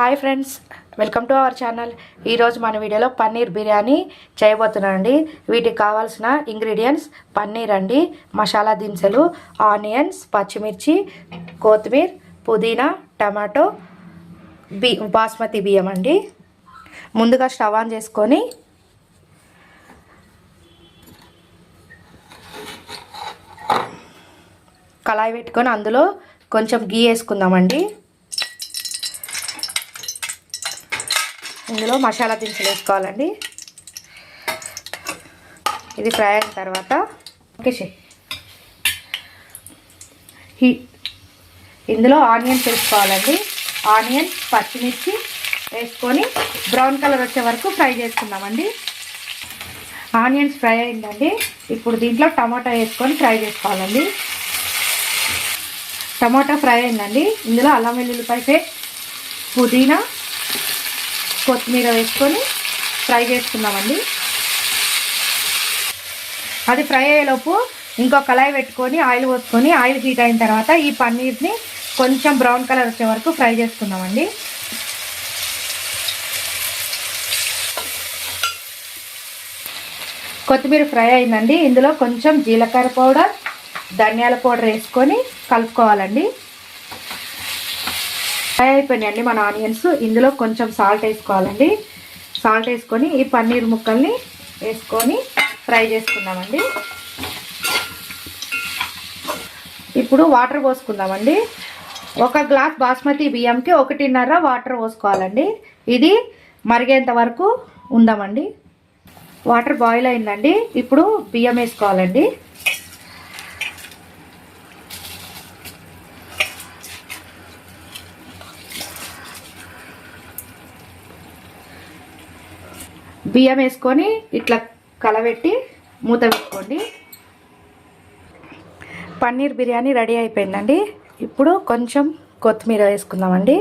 Hi friends, welcome to our channel. ఈరోజు మన వీడియోలో పన్నీర్ బిర్యానీ చేయబోతున్నానండి. వీటికి కావాల్సిన ఇంగ్రీడియంట్స్ పన్నీర్ అండి, మసాలా దినుసులు, ఆనియన్స్, పచ్చిమిర్చి, కొత్తిమీర, పుదీనా, టమాటో, బాస్మతి బియ్యం అండి. ముందుగా స్టవ్ ఆన్ చేసుకొని కళాయి పెట్టుకొని అందులో కొంచెం గీ వేసుకుందామండి. ఇందులో మసాలా దినుసులు వేసుకోవాలండి. ఇది ఫ్రై అయిన తర్వాత ఇందులో ఆనియన్స్ వేసుకోవాలండి. ఆనియన్స్, పచ్చిమిర్చి వేసుకొని బ్రౌన్ కలర్ వచ్చే వరకు ఫ్రై చేసుకుందామండి. ఆనియన్స్ ఫ్రై అయిందండి. ఇప్పుడు దీంట్లో టమాటా వేసుకొని ఫ్రై చేసుకోవాలండి. టమాటా ఫ్రై అయిందండి. ఇందులో అల్లం వెల్లుల్లిపాయ పేస్ట్, పుదీనా, కొత్తిమీర వేసుకొని ఫ్రై చేసుకుందామండి. అది ఫ్రై అయ్యేలోపు ఇంకో కళాయి పెట్టుకొని ఆయిల్ పోసుకొని ఆయిల్ హీట్ అయిన తర్వాత ఈ పన్నీర్ని కొంచెం బ్రౌన్ కలర్ వచ్చే వరకు ఫ్రై చేసుకుందామండి. కొత్తిమీర ఫ్రై అయిందండి. ఇందులో కొంచెం జీలకర్ర పౌడర్, ధనియాల పౌడర్ వేసుకొని కలుపుకోవాలండి. ఫ్రై అయిపోయినాయండి మన ఆనియన్స్. ఇందులో కొంచెం సాల్ట్ వేసుకోవాలండి. సాల్ట్ వేసుకొని ఈ పన్నీర్ ముక్కల్ని వేసుకొని ఫ్రై చేసుకుందామండి. ఇప్పుడు వాటర్ పోసుకుందామండి. 1 గ్లాస్ బాస్మతి బియ్యంకి 1.5 వాటర్ పోసుకోవాలండి. ఇది మరిగేంత వరకు ఉందామండి. వాటర్ బాయిల్ అయిందండి. ఇప్పుడు బియ్యం వేసుకోవాలండి. బియ్యం వేసుకొని ఇట్లా కలబెట్టి మూత పెట్టుకోండి. పన్నీర్ బిర్యానీ రెడీ అయిపోయిందండి. ఇప్పుడు కొంచెం కొత్తిమీర వేసుకుందామండి.